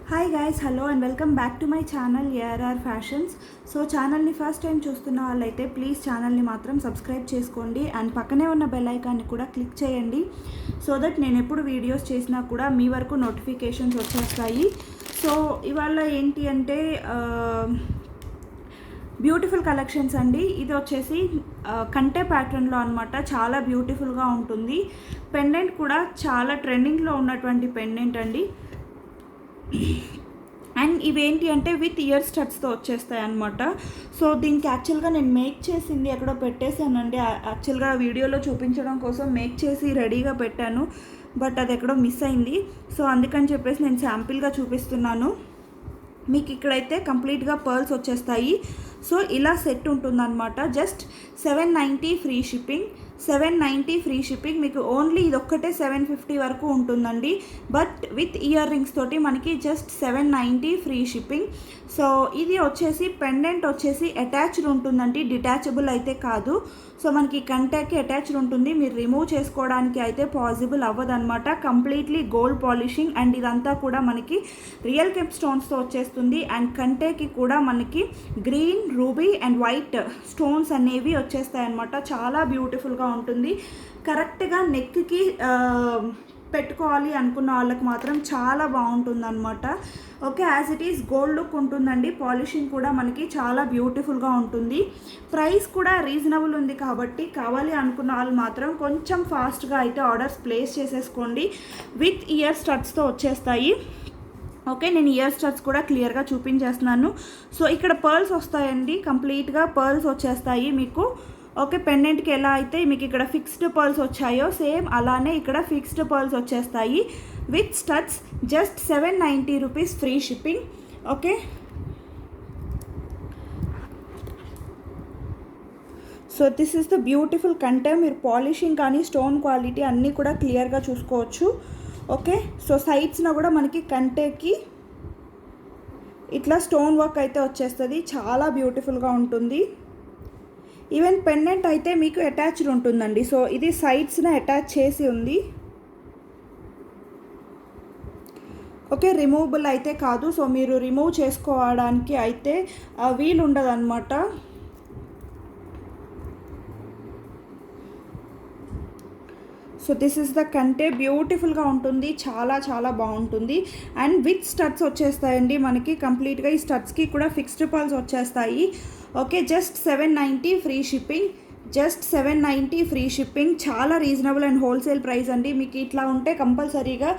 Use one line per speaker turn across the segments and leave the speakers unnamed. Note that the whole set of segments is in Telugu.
Hi guys, hello and welcome back to my channel ARR fashions. So ఛానల్ని ఫస్ట్ టైం చూస్తున్న వాళ్ళైతే ప్లీజ్ ఛానల్ని మాత్రం సబ్స్క్రైబ్ చేసుకోండి అండ్ పక్కనే ఉన్న బెల్ ఐకాన్ని కూడా క్లిక్ చేయండి సో దట్ నేను ఎప్పుడు వీడియోస్ చేసినా కూడా మీ వరకు నోటిఫికేషన్స్ వచ్చేస్తాయి. సో ఇవాళ ఏంటి అంటే బ్యూటిఫుల్ కలెక్షన్స్ అండి. ఇది వచ్చేసి కంటే ప్యాటర్న్లో అనమాట. చాలా బ్యూటిఫుల్గా ఉంటుంది. పెండెంట్ కూడా చాలా ట్రెండింగ్లో ఉన్నటువంటి పెండెంట్ అండి. అండ్ ఇవేంటి అంటే విత్ ఇయర్ స్టడ్స్తో వచ్చేస్తాయి అనమాట. సో దీనికి యాక్చువల్గా నేను మేక్ చేసింది ఎక్కడో పెట్టేశానండి. యాక్చువల్గా వీడియోలో చూపించడం కోసం మేక్ చేసి రెడీగా పెట్టాను, బట్ అది ఎక్కడో మిస్ అయింది. సో అందుకని చెప్పేసి నేను శాంపిల్గా చూపిస్తున్నాను. మీకు ఇక్కడైతే కంప్లీట్గా పర్ల్స్ వచ్చేస్తాయి. సో ఇలా సెట్ ఉంటుందన్నమాట. Just 790 free shipping. 790 free shipping. మీకు ఓన్లీ ఇది ఒక్కటే 750 వరకు ఉంటుందండి, బట్ విత్ ఇయర్ రింగ్స్ తోటి మనకి జస్ట్ 790 ఫ్రీ షిప్పింగ్. సో ఇది వచ్చేసి పెండెంట్ వచ్చేసి అటాచ్డ్ ఉంటుందండి, డిటాచబుల్ అయితే కాదు. సో మనకి కంటెకి అటాచ్డ్ ఉంటుంది, మీరు రిమూవ్ చేసుకోవడానికి అయితే పాసిబుల్ అవ్వదన్నమాట. కంప్లీట్లీ గోల్డ్ పాలిషింగ్ అండ్ ఇదంతా కూడా మనకి రియల్ కెప్ స్టోన్స్తో వచ్చేస్తుంది. అండ్ కంటెకి కూడా మనకి green, ruby and white stones అనేవి వచ్చేస్తాయి అన్నమాట. చాలా బ్యూటిఫుల్గా ఉంటుంది. కరెక్ట్గా నెక్కి పెట్టుకోవాలి అనుకున్న వాళ్ళకి మాత్రం చాలా బాగుంటుంది అనమాట. Okay, as it is gold look ఉంటుందండి. పాలిషింగ్ కూడా మనకి చాలా బ్యూటిఫుల్గా ఉంటుంది. ప్రైస్ కూడా రీజనబుల్ ఉంది కాబట్టి కావాలి అనుకున్న వాళ్ళు మాత్రం కొంచెం ఫాస్ట్గా అయితే ఆర్డర్స్ ప్లేస్ చేసేసుకోండి. విత్ ఇయర్ స్టడ్స్తో వచ్చేస్తాయి. ఓకే, నేను ఇయర్ స్టడ్స్ కూడా క్లియర్గా చూపించేస్తున్నాను. సో ఇక్కడ పర్ల్స్ వస్తాయండి, కంప్లీట్గా పర్ల్స్ వచ్చేస్తాయి మీకు. ఓకే, పెండెంట్కి ఎలా అయితే మీకు ఇక్కడ ఫిక్స్డ్ పర్ల్స్ వచ్చాయో సేమ్ అలానే ఇక్కడ ఫిక్స్డ్ పర్ల్స్ వచ్చేస్తాయి with studs. Just 790 rupees free shipping. Okay, so this is the beautiful కంటే. మీరు పాలిషింగ్ కానీ స్టోన్ క్వాలిటీ అన్నీ కూడా క్లియర్గా చూసుకోవచ్చు. ఓకే, సో సైడ్స్న కూడా మనకి కంటేకి ఇట్లా స్టోన్ వర్క్ అయితే వచ్చేస్తుంది. చాలా బ్యూటిఫుల్గా ఉంటుంది. ఈవెన్ పెండెంట్ అయితే మీకు అటాచ్డ్ ఉంటుందండి. సో ఇది సైడ్స్న అటాచ్ చేసి ఉంది. ఓకే, రిమూవబుల్ అయితే కాదు. సో మీరు రిమూవ్ చేసుకోవడానికి అయితే వీలు ఉండదు అనమాట. సో దిస్ ఇస్ ద కంటే. బ్యూటిఫుల్గా ఉంటుంది, చాలా చాలా బాగుంటుంది. అండ్ విత్ స్టడ్స్ వచ్చేస్తాయండి మనకి కంప్లీట్గా. ఈ స్టడ్స్కి కూడా ఫిక్స్డ్ పర్ల్స్ వచ్చేస్తాయి. Okay, just 790 free shipping. Just 790 free shipping. చాలా రీజనబుల్ అండ్ హోల్సేల్ ప్రైస్ అండి. మీకు ఇట్లా ఉంటే కంపల్సరీగా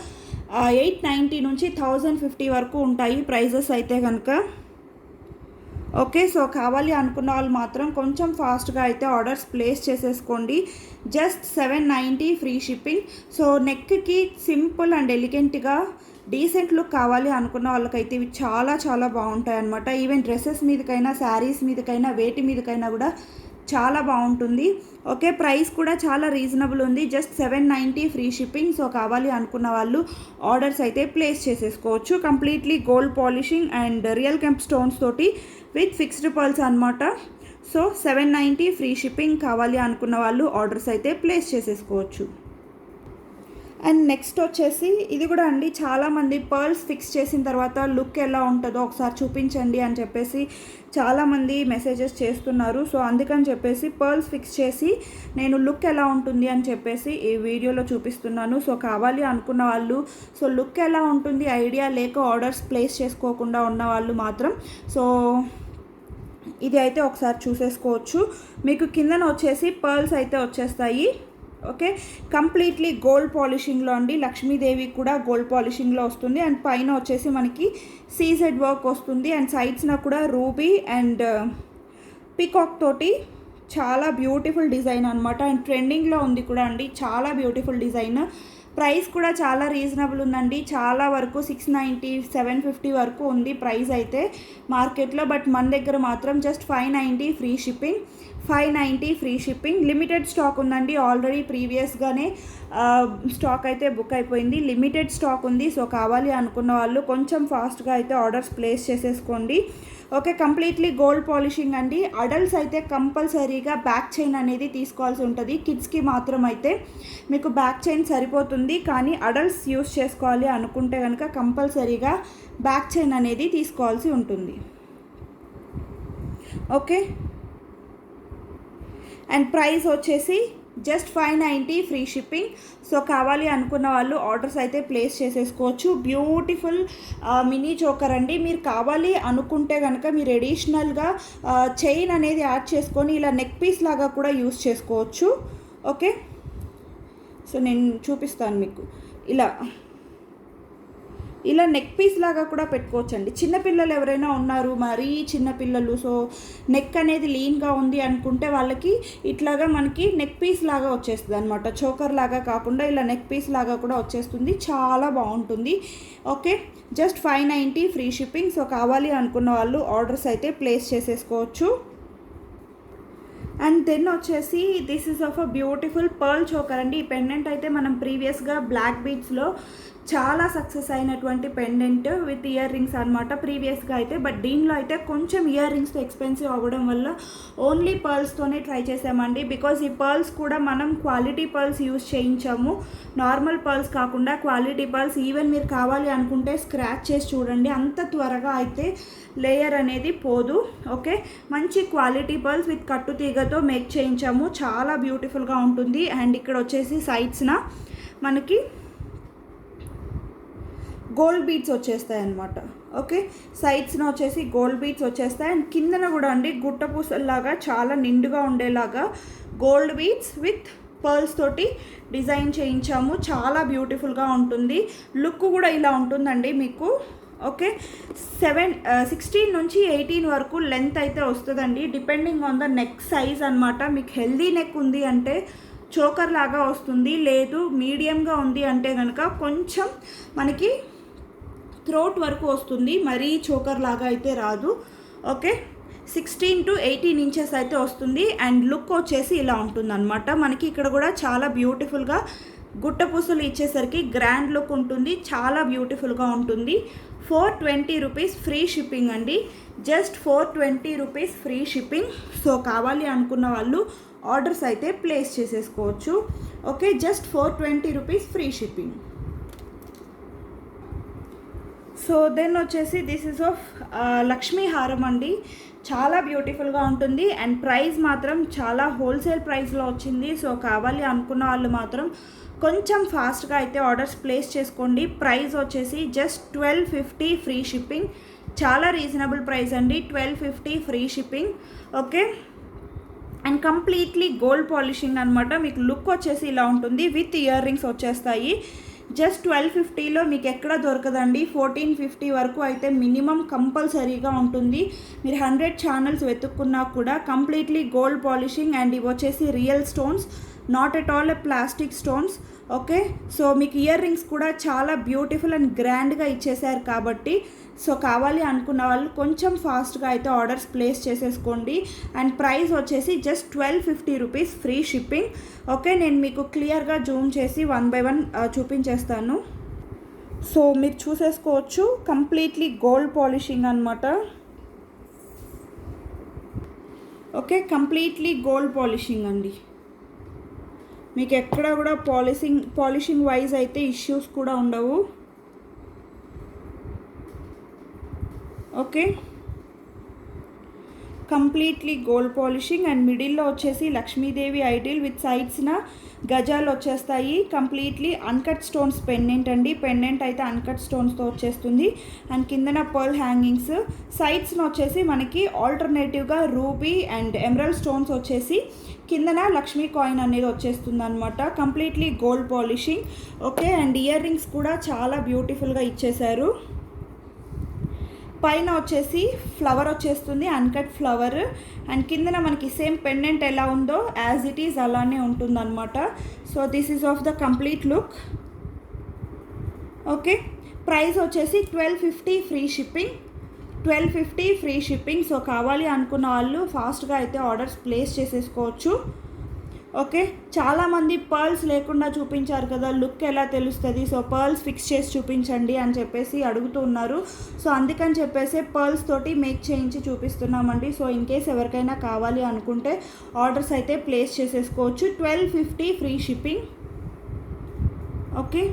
890 నుంచి 1050 వరకు ఉంటాయి ప్రైజెస్ అయితే కనుక. ఓకే, సో కావాలి అనుకున్న వాళ్ళు మాత్రం కొంచెం ఫాస్ట్గా అయితే ఆర్డర్స్ ప్లేస్ చేసేసుకోండి. Just 790 free shipping. సో నెక్కి సింపుల్ అండ్ ఎలిగెంట్గా డీసెంట్ లుక్ కావాలి అనుకున్న వాళ్ళకైతే ఇవి చాలా చాలా బాగుంటాయి అన్నమాట. ఈవెన్ డ్రెస్సెస్ మీదకైనా, శారీస్ మీదకైనా, వేటి మీదకైనా కూడా చాలా బాగుంటుంది. ఓకే, ప్రైస్ కూడా చాలా రీజనబుల్ ఉంది. Just 790 free shipping. సో కావాలి అనుకున్న వాళ్ళు ఆర్డర్స్ అయితే ప్లేస్ చేసేసుకోవచ్చు. Completely gold polishing and real kemp stones తోటి విత్ ఫిక్స్డ్ పర్ల్స్ అనమాట. So 790 free shipping. కావాలి అనుకున్న వాళ్ళు ఆర్డర్స్ అయితే ప్లేస్ చేసేసుకోవచ్చు. అండ్ నెక్స్ట్ వచ్చేసి ఇది కూడా అండి, చాలామంది పర్ల్స్ ఫిక్స్ చేసిన తర్వాత లుక్ ఎలా ఉంటుందో ఒకసారి చూపించండి అని చెప్పేసి చాలామంది మెసేజెస్ చేస్తున్నారు. సో అందుకని చెప్పేసి పర్ల్స్ ఫిక్స్ చేసి నేను లుక్ ఎలా ఉంటుంది అని చెప్పేసి ఈ వీడియోలో చూపిస్తున్నాను. సో కావాలి అనుకున్న వాళ్ళు, సో లుక్ ఎలా ఉంటుంది ఐడియా లేక ఆర్డర్స్ ప్లేస్ చేసుకోకుండా ఉన్న వాళ్ళు మాత్రం సో ఇది అయితే ఒకసారి చూసేసుకోవచ్చు. మీకు కిందన వచ్చేసి పర్ల్స్ అయితే వచ్చేస్తాయి. ఓకే, కంప్లీట్లీ గోల్డ్ పాలిషింగ్లో అండి. లక్ష్మీదేవి కూడా గోల్డ్ పాలిషింగ్లో వస్తుంది. అండ్ పైన వచ్చేసి మనకి సీజెడ్ వర్క్ వస్తుంది. అండ్ సైడ్స్న కూడా రూబీ అండ్ పీకాక్ తోటి చాలా బ్యూటిఫుల్ డిజైన్ అనమాట. అండ్ ట్రెండింగ్లో ఉంది కూడా అండి, చాలా బ్యూటిఫుల్ డిజైన్. ప్రైస్ కూడా చాలా రీజనబుల్ ఉందండి. చాలా వరకు 690, 750 వరకు ఉంది ప్రైస్ అయితే మార్కెట్లో. బట్ మన దగ్గర మాత్రం just 590 free shipping. 590 free shipping. Limited stock ఉందండి. ఆల్రెడీ ప్రీవియస్గానే స్టాక్ అయితే బుక్ అయిపోయింది. లిమిటెడ్ స్టాక్ ఉంది. సో కావాలి అనుకున్న వాళ్ళు కొంచెం ఫాస్ట్గా అయితే ఆర్డర్స్ ప్లేస్ చేసేసుకోండి. ఓకే, కంప్లీట్లీ గోల్డ్ పాలిషింగ్ అండి. అడల్ట్స్ అయితే కంపల్సరీగా బ్యాక్ చైన్ అనేది తీసుకోవాల్సి ఉంటుంది. కిడ్స్కి మాత్రం అయితే మీకు బ్యాక్ చైన్ సరిపోతుంది. ఉంటుంది. కానీ అడల్ట్స్ యూస్ చేసుకోవాలి అనుకుంటే కనుక కంపల్సరీగా బ్యాక్ చైన్ అనేది తీసుకోవాల్సి ఉంటుంది. ఓకే, అండ్ ప్రైస్ వచ్చేసి జస్ట్ 590 ఫ్రీ షిప్పింగ్. సో కావాలి అనుకున్న వాళ్ళు ఆర్డర్స్ అయితే ప్లేస్ చేసేసుకోవచ్చు. బ్యూటిఫుల్ మినీ చోకర్ అండి. మీరు కావాలి అనుకుంటే కనుక మీరు ఎడిషనల్గా చైన్ అనేది యాడ్ చేసుకొని ఇలా నెక్ పీస్ లాగా కూడా యూస్ చేసుకోవచ్చు. ఓకే, సో నేను చూపిస్తాను మీకు. ఇలా నెక్ పీస్ లాగా కూడా పెట్టుకోవచ్చండి. చిన్నపిల్లలు ఎవరైనా ఉన్నారు, మరీ చిన్నపిల్లలు, సో నెక్ అనేది లీన్గా ఉంది అనుకుంటే వాళ్ళకి ఇట్లాగా మనకి నెక్ పీస్ లాగా వచ్చేస్తుంది అనమాట. చోకర్ లాగా కాకుండా ఇలా నెక్ పీస్ లాగా కూడా వచ్చేస్తుంది. చాలా బాగుంటుంది. Okay, just 590 free shipping. So కావాలి అనుకున్న వాళ్ళు ఆర్డర్స్ అయితే ప్లేస్ చేసేసుకోవచ్చు. అండ్ దెన్ వచ్చేసి this is of a beautiful pearl choker అండి. ఈ పెండెంట్ అయితే మనం ప్రీవియస్గా బ్లాక్ బీడ్స్లో చాలా సక్సెస్ అయినటువంటి పెండెంట్ విత్ ఇయర్ రింగ్స్ అనమాట ప్రీవియస్గా అయితే. బట్ దీనిలో అయితే కొంచెం ఇయర్ రింగ్స్తో ఎక్స్పెన్సివ్ అవ్వడం వల్ల ఓన్లీ పర్ల్స్తోనే ట్రై చేసామండి. బికాజ్ ఈ పర్ల్స్ కూడా మనం క్వాలిటీ పర్ల్స్ యూస్ చేయించాము, నార్మల్ పర్ల్స్ కాకుండా క్వాలిటీ పర్ల్స్. ఈవెన్ మీరు కావాలి అనుకుంటే స్క్రాచ్ చేసి చూడండి, అంత త్వరగా అయితే లేయర్ అనేది పోదు. ఓకే, మంచి క్వాలిటీ పర్ల్స్ విత్ కట్టు తీగతో మేక్ చేయించాము. చాలా బ్యూటిఫుల్గా ఉంటుంది. అండ్ ఇక్కడ వచ్చేసి సైడ్స్న మనకి గోల్డ్ బీడ్స్ వచ్చేస్తాయి అన్నమాట. ఓకే, సైడ్స్న వచ్చేసి గోల్డ్ బీడ్స్ వచ్చేస్తాయి. అండ్ కిందన కూడా అండి గుట్ట పూసల్లాగా చాలా నిండుగా ఉండేలాగా గోల్డ్ బీడ్స్ విత్ పర్ల్స్ తోటి డిజైన్ చేయించాము. చాలా బ్యూటిఫుల్గా ఉంటుంది. లుక్ కూడా ఇలా ఉంటుందండి మీకు. ఓకే, 16 నుంచి 18 వరకు లెంత్ అయితే వస్తుందండి, depending on the neck size అనమాట. మీకు హెల్దీ నెక్ ఉంది అంటే చోకర్ లాగా వస్తుంది, లేదు మీడియంగా ఉంది అంటే కనుక కొంచెం మనకి థ్రోట్ వరకు వస్తుంది, మరీ చోకర్ లాగా అయితే రాదు. ఓకే, 16 to 18 ఇంచెస్ అయితే వస్తుంది. అండ్ లుక్ వచ్చేసి ఇలా ఉంటుందన్నమాట. మనకి ఇక్కడ కూడా చాలా బ్యూటిఫుల్గా గుట్ట పూసలు ఇచ్చేసరికి గ్రాండ్ లుక్ ఉంటుంది. చాలా బ్యూటిఫుల్గా ఉంటుంది. 420 రూపీస్ ఫ్రీ షిప్పింగ్ అండి. Just 420 rupees free shipping. So కావాలి అనుకున్న వాళ్ళు ఆర్డర్స్ అయితే ప్లేస్ చేసేసుకోవచ్చు. Okay, just 420 rupees free shipping. So then వచ్చేసి దిస్ ఇస్ ఆఫ్ లక్ష్మీ హారం అండి. చాలా బ్యూటిఫుల్గా ఉంటుంది. అండ్ ప్రైస్ మాత్రం చాలా హోల్సేల్ ప్రైస్లో వచ్చింది. సో కావాలి అనుకున్న వాళ్ళు మాత్రం కొంచెం ఫాస్ట్గా అయితే ఆర్డర్స్ ప్లేస్ చేసుకోండి. ప్రైస్ వచ్చేసి జస్ట్ 1250 ఫ్రీ షిప్పింగ్. చాలా రీజనబుల్ ప్రైస్ అండి, 1250 free shipping. Okay, and completely gold polishing అనమాట. మీకు లుక్ వచ్చేసి ఇలా ఉంటుంది. విత్ ఇయర్ రింగ్స్ వచ్చేస్తాయి. జస్ట్ 1250లో మీకు ఎక్కడ దొరకదండి. 1450 వరకు అయితే మినిమం కంపల్సరీగా ఉంటుంది. మీరు 100 ఛానల్స్ వెతుక్కున్నా కూడా కంప్లీట్లీ గోల్డ్ పాలిషింగ్. అండ్ ఇవి వచ్చేసి real stones, not at all plastic stones. Okay, so మీకు ఇయర్ రింగ్స్ కూడా చాలా బ్యూటిఫుల్ అండ్ గ్రాండ్గా ఇచ్చేసారు కాబట్టి సో కావాలి అనుకున్న వాళ్ళు కొంచెం ఫాస్ట్గా అయితే ఆర్డర్స్ ప్లేస్ చేసేసుకోండి. అండ్ ప్రైస్ వచ్చేసి just 1250 rupees free shipping. Okay, నేను మీకు క్లియర్గా జూమ్ చేసి 1 by 1 చూపించేస్తాను. సో మీరు చూసేసుకోవచ్చు, కంప్లీట్లీ గోల్డ్ పాలిషింగ్ అనమాట. ఓకే, కంప్లీట్లీ గోల్డ్ పాలిషింగ్ అండి. మీకు ఎక్కడ కూడా పాలిషింగ్ వైజ్ అయితే ఇష్యూస్ కూడా ఉండవు. Okay, completely gold polishing. And మిడిల్లో వచ్చేసి లక్ష్మీదేవి ఐడిల్ విత్ సైడ్స్న గజాలు వచ్చేస్తాయి. కంప్లీట్లీ అన్కట్ స్టోన్స్ పెండెంట్ అండి. పెండెంట్ అయితే అన్కట్ స్టోన్స్తో వచ్చేస్తుంది. అండ్ కిందన పర్ల్ హ్యాంగింగ్స్, సైడ్స్న వచ్చేసి మనకి ఆల్టర్నేటివ్గా రూబీ అండ్ ఎమరల్డ్ స్టోన్స్ వచ్చేసి కిందన లక్ష్మీ కాయిన్ అనేది వచ్చేస్తుంది అనమాట. Completely gold polishing. Okay, and earrings కూడా చాలా బ్యూటిఫుల్గా ఇచ్చేశారు. పైన వచ్చేసి ఫ్లవర్ వచ్చేస్తుంది, అన్కట్ ఫ్లవర్. అండ్ కిందన మనకి సేమ్ పెండెంట్ ఎలా ఉందో యాజ్ ఇట్ ఈజ్ అలానే ఉంటుందన్నమాట. So this is of the complete look. Okay, price వచ్చేసి 1250 free shipping. 1250 free shipping. So కావాలి అనుకున్న వాళ్ళు ఫాస్ట్గా అయితే ఆర్డర్స్ ప్లేస్ చేసేసుకోవచ్చు. ఓకే, చాలామంది పర్ల్స్ లేకుండా చూపించారు కదా, లుక్ ఎలా తెలుస్తుంది, సో పర్ల్స్ ఫిక్స్ చేసి చూపించండి అని చెప్పేసి అడుగుతూ ఉన్నారు. సో అందుకని చెప్పేసి పర్ల్స్ తోటి మేక్ చేయించి చూపిస్తున్నామండి. సో ఇన్ కేస్ ఎవరికైనా కావాలి అనుకుంటే ఆర్డర్స్ అయితే ప్లేస్ చేసేసుకోవచ్చు. 1250 free shipping. Okay.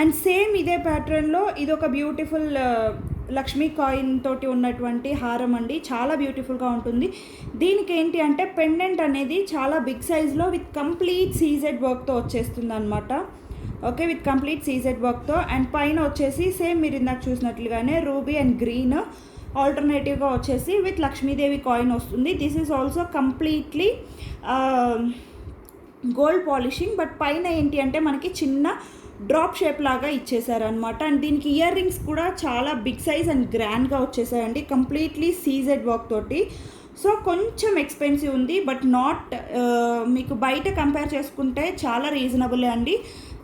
And same ఇదే ప్యాటర్న్లో ఇది ఒక బ్యూటిఫుల్ లక్ష్మీ కాయిన్ తోటి ఉన్నటువంటి హారం అండి. చాలా బ్యూటిఫుల్గా ఉంటుంది. దీనికి ఏంటి అంటే పెండెంట్ అనేది చాలా బిగ్ సైజ్లో విత్ కంప్లీట్ సీజెడ్ వర్క్తో వచ్చేస్తుంది అనమాట. ఓకే, విత్ కంప్లీట్ సీజెడ్ వర్క్తో. అండ్ పైన వచ్చేసి సేమ్ మీరు ఇందాక చూసినట్లుగానే రూబీ అండ్ గ్రీన్ ఆల్టర్నేటివ్గా వచ్చేసి విత్ లక్ష్మీదేవి కాయిన్ వస్తుంది. This is also completely gold polishing. But పైన ఏంటి అంటే మనకి చిన్న డ్రాప్ షేప్ లాగా ఇచ్చేసారనమాట. అండ్ దీనికి ఇయర్ రింగ్స్ కూడా చాలా బిగ్ సైజ్ అండ్ గ్రాండ్గా వచ్చేసాయండి, కంప్లీట్లీ సీజెడ్ వర్క్ తోటి. సో కొంచెం ఎక్స్పెన్సివ్ ఉంది, బట్ నాట్ మీకు బయట కంపేర్ చేసుకుంటే చాలా రీజనబుల్ అండి.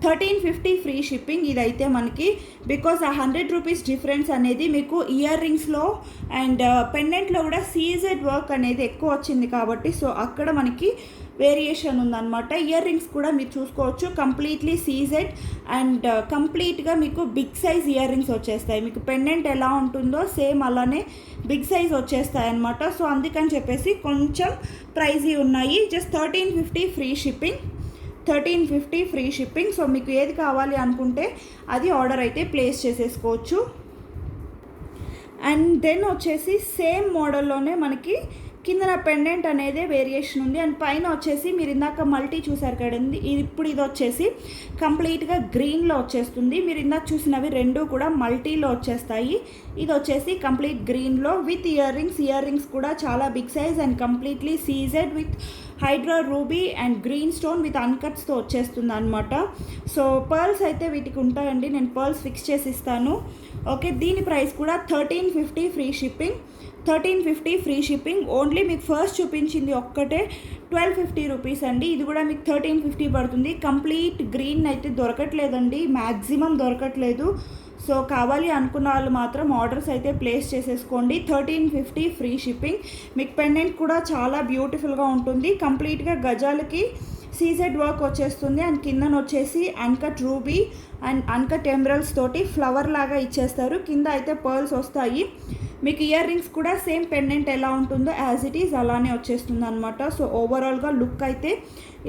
1350 ఫ్రీ షిప్పింగ్ ఇదైతే మనకి. బికాజ్ ఆ 100 రూపీస్ డిఫరెన్స్ అనేది మీకు ఇయర్ రింగ్స్లో అండ్ పెండెంట్లో కూడా సీజెడ్ వర్క్ అనేది ఎక్కువ వచ్చింది కాబట్టి సో అక్కడ మనకి వేరియేషన్ ఉందన్నమాట. ఇయర్ రింగ్స్ కూడా మీరు చూసుకోవచ్చు, కంప్లీట్లీ సీజెడ్ అండ్ కంప్లీట్గా మీకు బిగ్ సైజ్ ఇయర్ రింగ్స్ వచ్చేస్తాయి. మీకు పెండెంట్ ఎలా ఉంటుందో సేమ్ అలానే బిగ్ సైజ్ వచ్చేస్తాయి అన్నమాట. సో అందుకని చెప్పేసి కొంచెం ప్రైజీ ఉన్నాయి. Just 1350 free shipping, 1350 free shipping. So మీకు ఏది కావాలి అనుకుంటే అది ఆర్డర్ అయితే ప్లేస్ చేసేసుకోవచ్చు. అండ్ దెన్ వచ్చేసి సేమ్ మోడల్లోనే మనకి కింద పెండెంట్ అనేది వేరియేషన్ ఉంది. అండ్ పైన వచ్చేసి మీరు ఇందాక మల్టీ చూసారు కదండి, ఇప్పుడు ఇది వచ్చేసి కంప్లీట్గా గ్రీన్లో వచ్చేస్తుంది. మీరు ఇందాక చూసినవి రెండు కూడా మల్టీలో వచ్చేస్తాయి. ఇది వచ్చేసి కంప్లీట్ గ్రీన్లో with earrings. Earrings కూడా చాలా big size and completely CZ with hydro ruby and green stone with అన్కట్స్తో వచ్చేస్తుంది అనమాట. సో పర్ల్స్ అయితే వీటికి ఉంటాయండి, నేను పర్ల్స్ ఫిక్స్ చేసి ఇస్తాను. ఓకే, దీని ప్రైస్ కూడా 1350 free shipping, 1350 free shipping. Only మీకు ఫస్ట్ చూపించింది ఒక్కటే 1250 రూపీస్ అండి. ఇది కూడా మీకు 1350 పడుతుంది. కంప్లీట్ గ్రీన్ అయితే దొరకట్లేదండి, మ్యాక్సిమం దొరకట్లేదు. సో కావాలి అనుకున్న వాళ్ళు మాత్రం ఆర్డర్స్ అయితే ప్లేస్ చేసేసుకోండి. 1350 ఫ్రీ షిప్పింగ్. మీకు పెండెంట్ కూడా చాలా బ్యూటిఫుల్గా ఉంటుంది, కంప్లీట్గా గజాలకి సీజెడ్ వర్క్ వచ్చేస్తుంది. అండ్ కిందన వచ్చేసి uncut ruby and uncut emeralds తోటి ఫ్లవర్ లాగా ఇచ్చేస్తారు. కింద అయితే పర్ల్స్ వస్తాయి. మీకు ఇయర్ రింగ్స్ కూడా సేమ్ పెండెంట్ ఎలా ఉంటుందో యాజ్ ఇట్ ఈజ్ అలానే వచ్చేస్తుంది అనమాట. సో ఓవరాల్గా లుక్ అయితే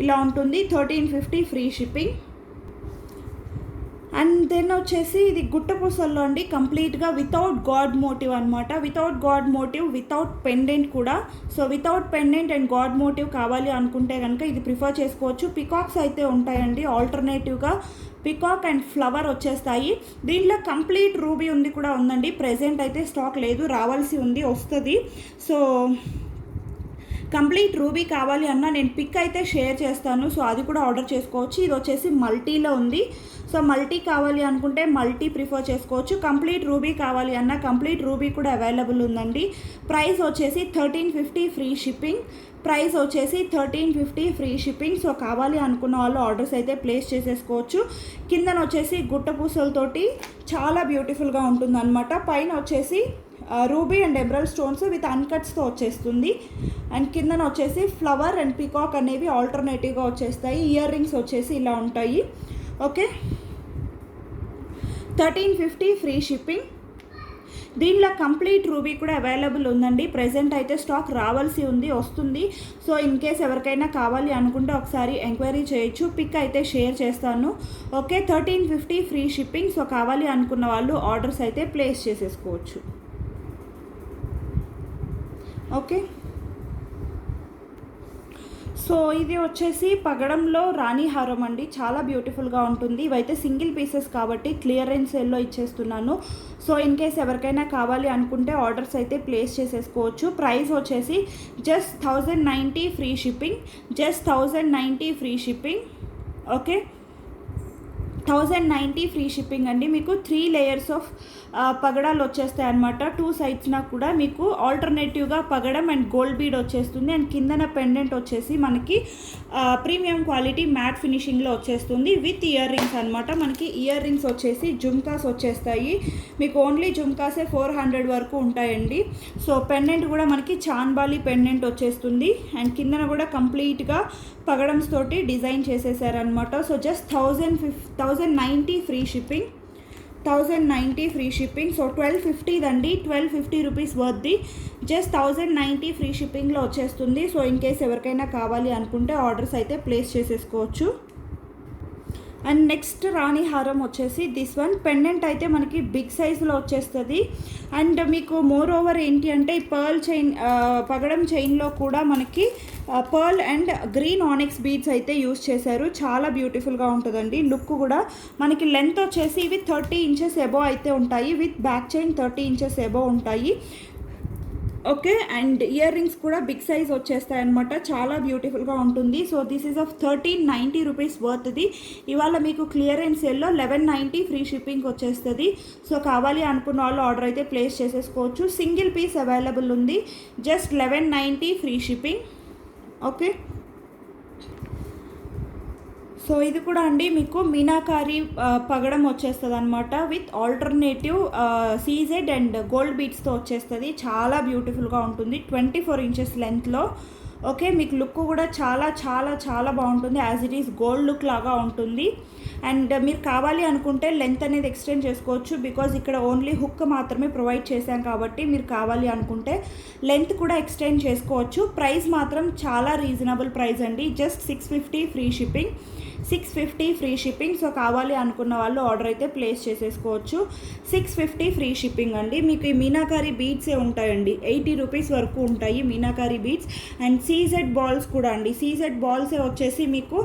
ఇలా ఉంటుంది. 1350 ఫ్రీ షిప్పింగ్. అండ్ దెన్ వచ్చేసి ఇది గుట్టపూసల్లో అండి, కంప్లీట్గా వితౌట్ గాడ్ మోటివ్ అనమాట. Without god motive, without pendant కూడా. So without pendant and god motive కావాలి అనుకుంటే కనుక ఇది ప్రిఫర్ చేసుకోవచ్చు. పికాక్స్ అయితే ఉంటాయండి, ఆల్టర్నేటివ్గా పికాక్ అండ్ ఫ్లవర్ వచ్చేస్తాయి. దీంట్లో కంప్లీట్ రూబీ ఉంది కూడా ఉందండి. ప్రెజెంట్ అయితే స్టాక్ లేదు, రావాల్సి ఉంది, వస్తుంది. సో కంప్లీట్ రూబీ కావాలి అన్నా నేను పిక్ అయితే షేర్ చేస్తాను, సో అది కూడా ఆర్డర్ చేసుకోవచ్చు. ఇది వచ్చేసి మల్టీలో ఉంది. సో మల్టీ కావాలి అనుకుంటే మల్టీ ప్రిఫర్ చేసుకోవచ్చు. కంప్లీట్ రూబీ కావాలి అన్న కంప్లీట్ రూబీ కూడా అవైలబుల్ ఉందండి. ప్రైస్ వచ్చేసి 1350 ఫ్రీ షిప్పింగ్. ప్రైస్ వచ్చేసి 1350 ఫ్రీ షిప్పింగ్. సో కావాలి అనుకున్న వాళ్ళు ఆర్డర్స్ అయితే ప్లేస్ చేసేసుకోవచ్చు. కిందన వచ్చేసి గుట్టపూసలతోటి చాలా బ్యూటిఫుల్గా ఉంటుందన్నమాట. పైన వచ్చేసి ruby and emerald stones with అన్కట్స్తో వచ్చేస్తుంది. అండ్ కిందన వచ్చేసి ఫ్లవర్ అండ్ పికాక్ అనేవి ఆల్టర్నేటివ్గా వచ్చేస్తాయి. ఇయర్ రింగ్స్ వచ్చేసి ఇలా ఉంటాయి. Okay, 1350 free shipping. దీనిలో కంప్లీట్ రూబీ కూడా అవైలబుల్ ఉందండి. ప్రెజెంట్ అయితే స్టాక్ రావాల్సి ఉంది, వస్తుంది. సో ఇన్ కేస్ ఎవరికైనా కావాలి అనుకుంటే ఒకసారి ఎంక్వైరీ చేయొచ్చు. పిక్ అయితే షేర్ చేస్తాను. Okay, 1350 free shipping. సో కావాలి అనుకున్న వాళ్ళు ఆర్డర్స్ అయితే ప్లేస్ చేసేసుకోవచ్చు. ఓకే, సో ఇది వచ్చేసి పగడంలో రాణి హారం అండి, చాలా బ్యూటిఫుల్గా ఉంటుంది. ఇవైతే సింగిల్ పీసెస్ కాబట్టి క్లియరెన్స్ సేల్లో ఇచ్చేస్తున్నాను. సో ఇన్ కేస్ ఎవరికైనా కావాలి అనుకుంటే ఆర్డర్స్ అయితే ప్లేస్ చేసేసుకోవచ్చు. ప్రైస్ వచ్చేసి just 1090 free shipping, just 1090 free shipping. Okay, 1090 free shipping అండి. మీకు 3 లేయర్స్ ఆఫ్ పగడాలు వచ్చేస్తాయి అన్నమాట. 2 సైడ్స్న కూడా మీకు ఆల్టర్నేటివ్గా పగడం అండ్ గోల్డ్ బీడ్ వచ్చేస్తుంది. అండ్ కిందన పెండెంట్ వచ్చేసి మనకి ప్రీమియం క్వాలిటీ మ్యాట్ ఫినిషింగ్లో వచ్చేస్తుంది విత్ ఇయర్ రింగ్స్ అనమాట. మనకి ఇయర్ రింగ్స్ వచ్చేసి జుమ్కాస్ వచ్చేస్తాయి. మీకు ఓన్లీ జుమ్కాసే 400 వరకు ఉంటాయండి. సో పెండెంట్ కూడా మనకి చాన్బాలి పెండెంట్ వచ్చేస్తుంది. అండ్ కిందన కూడా కంప్లీట్గా పగడమ్స్ తోటి డిజైన్ చేసేసారనమాట. So just 1090 free shipping, 1090 free shipping. So 1250 దండి, 1250 రూపీస్ వర్త్ది. జస్ట్ 1090 ఫ్రీ షిప్పింగ్లో వచ్చేస్తుంది. సో ఇన్ కేస్ ఎవరికైనా కావాలి అనుకుంటే ఆర్డర్స్ అయితే ప్లేస్ చేసేసుకోవచ్చు. అండ్ నెక్స్ట్ రాణి హారం వచ్చేసి దిస్ వన్ పెండెంట్ అయితే మనకి బిగ్ సైజులో వచ్చేస్తుంది. అండ్ మీకు మోర్ ఓవర్ ఏంటి అంటే ఈ పర్ల్ చైన్, పగడం చైన్లో కూడా మనకి pearl and green onyx beads అయితే యూస్ చేశారు. చాలా బ్యూటిఫుల్గా ఉంటుందండి. లుక్ కూడా మనకి లెంత్ వచ్చేసి ఇవి 30 ఇంచెస్ ఎబో అయితే ఉంటాయి. With back chain 30 inches above ఉంటాయి. ఓకే, అండ్ ఇయర్ రింగ్స్ కూడా బిగ్ సైజ్ వచ్చేస్తాయి అనమాట. చాలా బ్యూటిఫుల్గా ఉంటుంది. So this is of 1390 rupees వర్త్ది. ఇవాళ మీకు క్లియరెన్స్ సేల్లో 1190 ఫ్రీ షిప్పింగ్ వచ్చేస్తుంది. సో కావాలి అనుకున్న వాళ్ళు ఆర్డర్ అయితే ప్లేస్ చేసేసుకోవచ్చు. సింగిల్ పీస్ అవైలబుల్ ఉంది. Just 1190 free shipping. Okay, so ఇది కూడా అండి మీకు మీనాకారి పగడం వచ్చేస్తుంది అనమాట. With alternative CZ and gold బీడ్స్తో వచ్చేస్తుంది. చాలా బ్యూటిఫుల్గా ఉంటుంది. 24 ఇంచెస్ లెంత్లో. ఓకే, మీకు లుక్ కూడా చాలా చాలా చాలా బాగుంటుంది. As it is gold look లాగా ఉంటుంది. అండ్ మీరు కావాలి అనుకుంటే లెంత్ అనేది ఎక్స్టెండ్ చేసుకోవచ్చు. బికాజ్ ఇక్కడ ఓన్లీ హుక్ మాత్రమే ప్రొవైడ్ చేశాం కాబట్టి మీరు కావాలి అనుకుంటే లెంత్ కూడా ఎక్స్టెండ్ చేసుకోవచ్చు. ప్రైస్ మాత్రం చాలా రీజనబుల్ ప్రైస్ అండి. Just 650 free shipping. 650 free shipping. So కావాలి అనుకున్న వాళ్ళు ఆర్డర్ అయితే ప్లేస్ చేసేసుకోవచ్చు. 650 ఫ్రీ షిప్పింగ్ అండి. మీకు ఈ మీనాకారి బీడ్సే ఉంటాయండి. 80 రూపీస్ వరకు ఉంటాయి meenakari beads. And CZ balls కూడా అండి. సీజెడ్ బాల్సే వచ్చేసి మీకు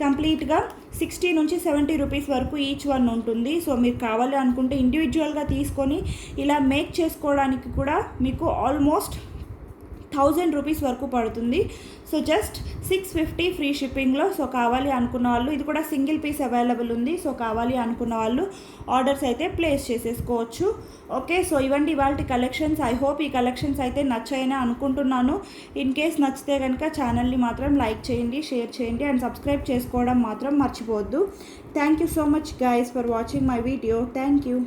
కంప్లీట్గా 60 నుంచి 70 రూపీస్ వరకు ఈచ్ వన్ ఉంటుంది. సో మీరు కావాలి అనుకుంటే ఇండివిజువల్గా తీసుకొని ఇలా మేక్ చేసుకోవడానికి కూడా మీకు ఆల్మోస్ట్ 1000 రూపీస్ వరకు పడుతుంది. సో జస్ట్ 650 ఫ్రీ షిప్పింగ్లో. సో కావాలి అనుకున్న వాళ్ళు, ఇది కూడా సింగిల్ పీస్ అవైలబుల్ ఉంది. సో కావాలి అనుకున్న వాళ్ళు ఆర్డర్స్ అయితే ప్లేస్ చేసేసుకోవచ్చు. ఓకే, సో ఇవండి ఇవాళ కలెక్షన్స్. ఐ హోప్ ఈ కలెక్షన్స్ అయితే నచ్చాయని అనుకుంటున్నాను. ఇన్ కేస్ నచ్చితే కనుక ఛానల్ని మాత్రం లైక్ చేయండి, షేర్ చేయండి అండ్ సబ్స్క్రైబ్ చేసుకోవడం మాత్రం మర్చిపోవద్దు. Thank you so much guys for watching my video. Thank you.